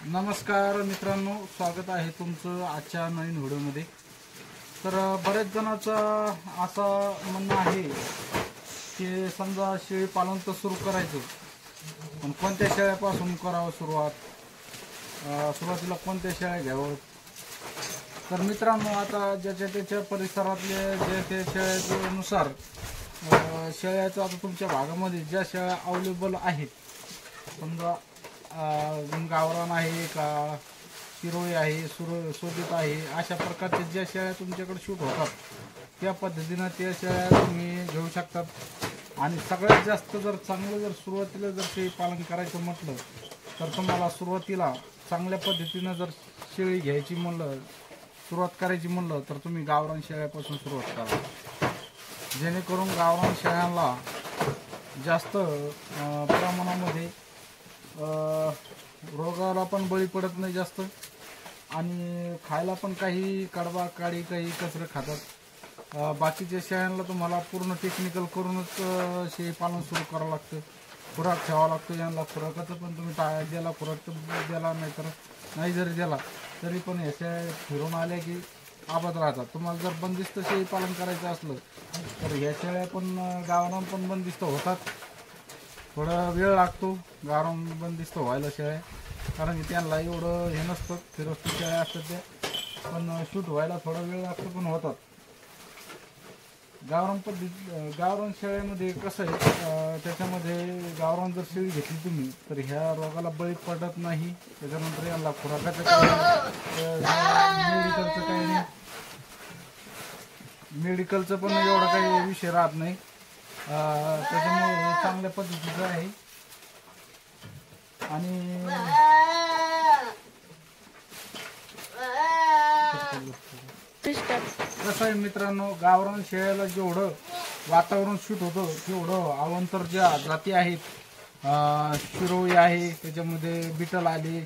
नमस्कार मित्रांनो, स्वागत आहे तुमचं आजच्या नवीन व्हिडिओमध्ये। तर बरेच जणांचं असं म्हणणं आहे की समजा शेळी पालन तर सुरू करायचं, पण कोणत्या शेळ्यापासून करावं सुरुवात, सुरुवातीला कोणत्या शेळ्या घ्यावं। तर मित्रांनो, आता ज्याच्या त्याच्या परिसरातले जे ते शेळ्यानुसार शेळ्याचं आता तुमच्या भागामध्ये ज्या शेळ्या अवेलेबल आहेत, समजा गावरान आहे का, शिरोळी आहे, शोधित आहे, अशा प्रकारच्या ज्या शेळ्या तुमच्याकडे शूट होतात त्या पद्धतीनं त्या शेळ्या तुम्ही घेऊ शकतात। आणि सगळ्यात जास्त जर चांगलं जर सुरुवातीला जर शेळी पालन करायचं म्हटलं तर तुम्हाला सुरुवातीला चांगल्या पद्धतीनं जर शेळी घ्यायची म्हणलं, सुरुवात करायची म्हणलं तर तुम्ही गावरान शेळ्यापासून सुरुवात करा, जेणेकरून गावरान शेळ्यांना जास्त प्रमाणामध्ये रोगाला पण बळी पडत नाही जास्त, आणि खायला पण काही कडबा काळी काही कचरे खातात। बाकीच्या शेळ्यांना तुम्हाला पूर्ण टेक्निकल करूनच शेळी पालन सुरू करावं लागतं, खुराक ठेवावं लागतं। यांना खुराकाचं पण तुम्ही द्याला, खुराक द्याला, नाही जरी दिला तरी पण ह्या शेळ्या फिरून आल्या की आबाद राहतात। तुम्हाला जर बंदिस्त शेळी पालन करायचं असलं तर ह्या शेळ्या पण गावरान पण बंदिस्त होतात, थोडा वेळ लागतो गावरान बंदिस्त व्हायला शेळ्या, कारण की त्यांना एवढं हे नसतं, फिरस्ती शेळ्या असतात त्या, पण शूट व्हायला थोडा वेळ लागतो, पण होतात। गावरान शेळ्यामध्ये कसं आहे, त्याच्यामध्ये गावरान जर शेळी घेतली तुम्ही तर ह्या रोगाला बळी पडत नाही। त्याच्यानंतर यांना खुराकाचं काही मेडिकलचं काही नाही, मेडिकलचं पण एवढा काही विषय राहत नाही। त्याच्यामुळे हे चांगल्या पद्धतीचं आहे। आणि कसं आहे मित्रांनो, गावरान शेळ्याला जेवढं वातावरण सूट होतं तेवढं अवांतर ज्या जाती आहेत, शिरोळी आहे, त्याच्यामध्ये बिटल आली,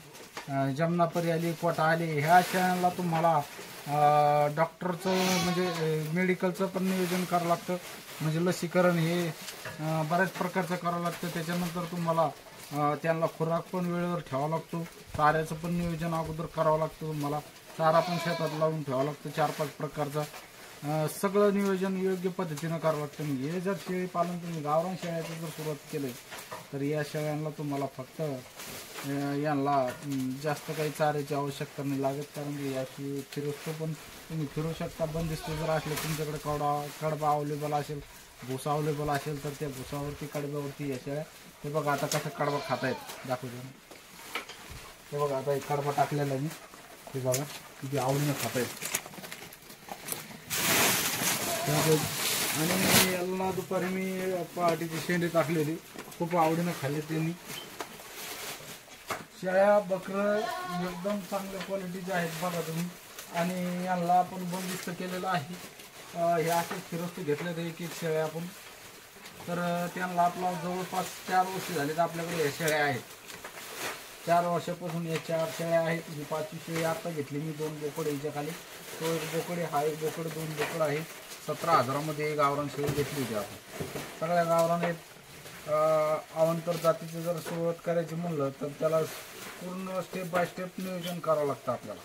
जमनापरी आली, कोटा आली, ह्या शेळ्यांना तुम्हाला डॉक्टरचं म्हणजे मेडिकलचं पण नियोजन करावं लागतं, म्हणजे लसीकरण हे बऱ्याच प्रकारचं करावं लागतं। त्याच्यानंतर तुम्हाला त्यांना खुराक पण वेळेवर ठेवावा लागतो, चाऱ्याचं पण नियोजन अगोदर करावं लागतं, तुम्हाला चारा पण शेतात लावून ठेवावं लागतं 4-5 प्रकारचा, सगळं नियोजन योग्य पद्धतीनं करावं लागतं। हे जर शेळी पालन तुम्ही गावरान शेळ्याचं जर सुरुवात केलं तर या शेळ्यांना तुम्हाला फक्त यांना जास्त काही चाऱ्याची आवश्यकता नाही लागत, कारण की याची फिरस्तो पण तुम्ही फिरू शकता। बंदिस्त जर असले तुमच्याकडे कडबा अवेलेबल असेल, भुसा अवेलेबल असेल तर त्या भुसावरती कडब्यावरती या शेळ्या, हे बघा आता कसं कडबा खातायत दाखवतो, हे बघा आता एक कडबा टाकलेला आहे मी, हे बघा किती आवडीनं खातायत। आणि याला दुपारी मी पहाटेची शेंडी टाकलेली, खूप आवडीनं खाल्ली त्यांनी। शेळ्या बकरं एकदम चांगल्या क्वालिटीचे आहेत बघा तुम्ही, आणि यांना आपण बंदिस्त केलेलं आहे। हे असे फिरस्ते घेतले तर एक शेळ्या आपण, तर त्यांना आपला जवळपास 4 वर्ष झाले तर आपल्याकडे या शेळ्या आहेत। 4 वर्षापासून या 4 शेळ्या आहेत। ही 5वी शेळी आता घेतली मी, 2 बोकड याच्या खाली, तो एक बोकड, हा एक बोकड, 2 बोकड आहे। 17,000मध्ये गावरान शेळी घेतली होती आपण। सगळ्या गावरान आहेत। अवांतर जातीचं जर सुरुवात करायची म्हणलं तर त्याला पूर्ण स्टेप बाय स्टेप नियोजन करावं लागतं आपल्याला।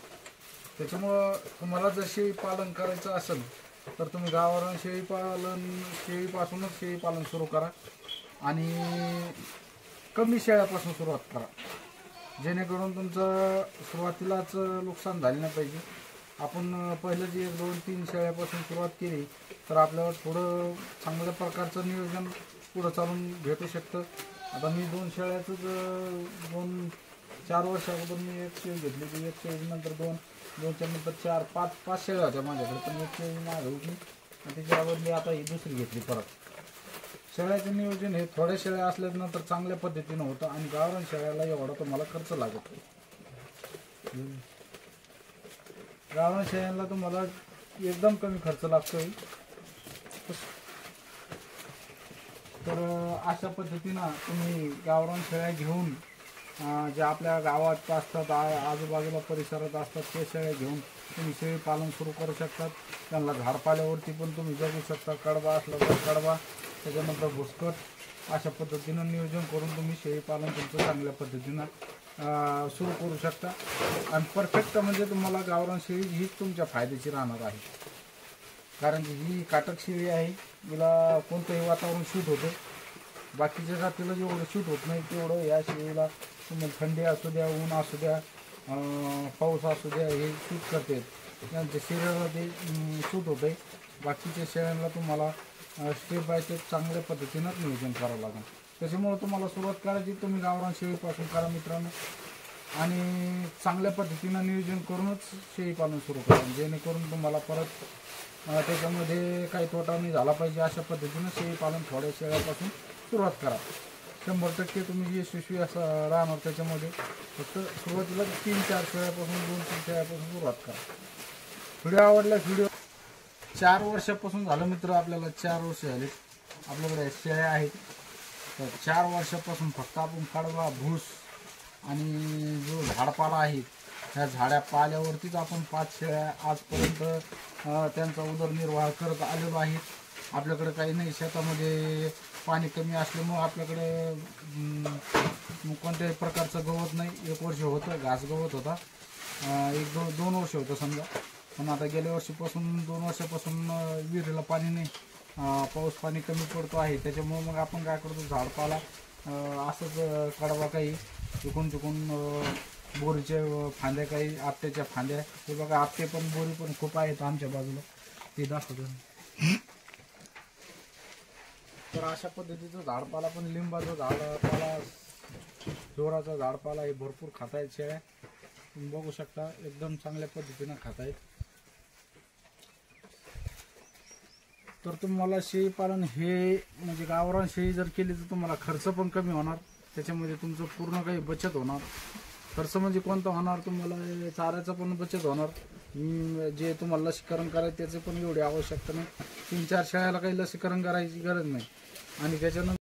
त्याच्यामुळं तुम्हाला जर शेळी पालन करायचं असेल तर तुम्ही गावरान शेळीपासूनच शेळी पालन सुरू करा, आणि कमी शेळ्यापासून सुरुवात करा, जेणेकरून तुमचं सुरुवातीलाच नुकसान झालं नाही पाहिजे। आपण पहिलं जे 1-2-3 शेळ्यापासून सुरुवात केली तर आपल्याला थोडं चांगल्या प्रकारचं नियोजन पुढं चालून भेटू शकतं। आता मी 2 शेळ्याचंच 4 वर्ष अगोदर मी एक शेळी घेतली, ती एक शेळी नंतर 2च्या नंतर 4-5 शेळ्या होत्या माझ्याकडे, पण एक शेळी मागे होती आणि त्याच्या बदली आता ही दुसरी घेतली परत। शेळ्याचं नियोजन हे थोड्या शेळ्या असल्यानंतर चांगल्या पद्धतीनं होतं, आणि गावरान शेळ्याला एवढा तुम्हाला खर्च लागत नाही। गावरान शेळ्यांना तुम्हाला एकदम कमी खर्च लागतोय। तर अशा पद्धतीनं तुम्ही गावरान शेळ्या घेऊन ज्या आपल्या गावात असतात, आजूबाजूला परिसरात असतात, त्या शेळ्या घेऊन तुम्ही शेळी पालन सुरू करू शकतात। त्यांना झाडपाल्यावरती पण तुम्ही जगू शकता, कडबा असला तर कडबा, त्याच्यानंतर भुसकट, अशा पद्धतीनं नियोजन करून तुम्ही शेळी पालन तुमचं चांगल्या पद्धतीनं सुरू करू शकता. आणि परफेक्ट म्हणजे तुम्हाला गावरान शेळी हीच तुमच्या फायद्याची राहणार आहे. कारण की ही काटक शेळी आहे, हिला कोणतंही वातावरण सूट होतं. बाकीच्या जातीला जेवढं सूट होत नाही तेवढं या शेळीला तुम्ही थंडी असू द्या, ऊन असू द्या, पाऊस असू द्या, हे सूट करते. त्यांच्या शरीराला ते सूट होतं आहे. बाकीच्या शेळ्यांना तुम्हाला स्टेप बाय स्टेप चांगल्या पद्धतीनं नियोजन करावं लागेल. त्याच्यामुळे तुम्हाला सुरुवात करायची तुम्ही गावरान शेळीपासून करा मित्रांनो. आणि चांगल्या पद्धतीनं नियोजन करूनच शेळी पालन सुरू करा, जेणेकरून तुम्हाला परत त्याच्यामध्ये काही तोटा नाही झाला पाहिजे. अशा पद्धतीनं शेळी पालन थोड्या शेळ्यापासून सुरुवात करा. 100% तुम्ही यशस्वी असं राहणार. त्याच्यामध्ये फक्त सुरुवातीला 3-4 शेळ्यापासून 2-3 शेळ्यापासून सुरुवात करा. व्हिडिओ आवडला. व्हिडिओ 4 वर्षापासून झालं मित्र, आपल्याला 4 वर्ष झाले आपल्याकडे शेळ्या आहेत. तर 4 वर्षापासून फक्त आपण कडवा, भूस आणि जो झाडपाला आहे ह्या झाड्या पाल्यावरतीच आपण 5 शेळ्या आजपर्यंत त्यांचा उदरनिर्वाह करत आलेलो आहे. आपल्याकडे काही नाही, शेतामध्ये पाणी कमी असल्यामुळं आपल्याकडे कोणत्याही प्रकारचं गवत नाही. 1 वर्ष होतं घास गवत होता, 1-2 वर्ष होतं समजा. पण आता गेल्या वर्षीपासून 2 वर्षापासून विहिरीला पाणी नाही, पाऊस पाणी कमी पडतो आहे. त्याच्यामुळं मग आपण काय करतो, झाडपाला असंच कडवा काही चुकून बोरीचे फांद्या, काही आपट्याच्या फांद्या. हे बघा आपटे पण बोरी पण खूप आहेत आमच्या बाजूला, ते दाखवतो. तर अशा पद्धतीचं झाडपाला पण, लिंबाचं झाडपाला, जोराचा झाडपाला हे भरपूर खाता आहेत शेळ्या. तुम्ही बघू शकता एकदम चांगल्या पद्धतीनं खाता आहेत. तर तुम्हाला शेळी पालन हे म्हणजे गावरान शेळी जर केली तर तुम्हाला खर्च पण कमी होणार. त्याच्यामध्ये तुमचं पूर्ण काही बचत होणार. खर्च म्हणजे कोणता होणार, तुम्हाला चाऱ्याचा पण बचत होणार. जे तुम्हाला लसीकरण करायचं त्याचं पण एवढी आवश्यकता नाही. 3-4 शेळ्याला काही लसीकरण करायची गरज नाही. आणि त्याच्यानंतर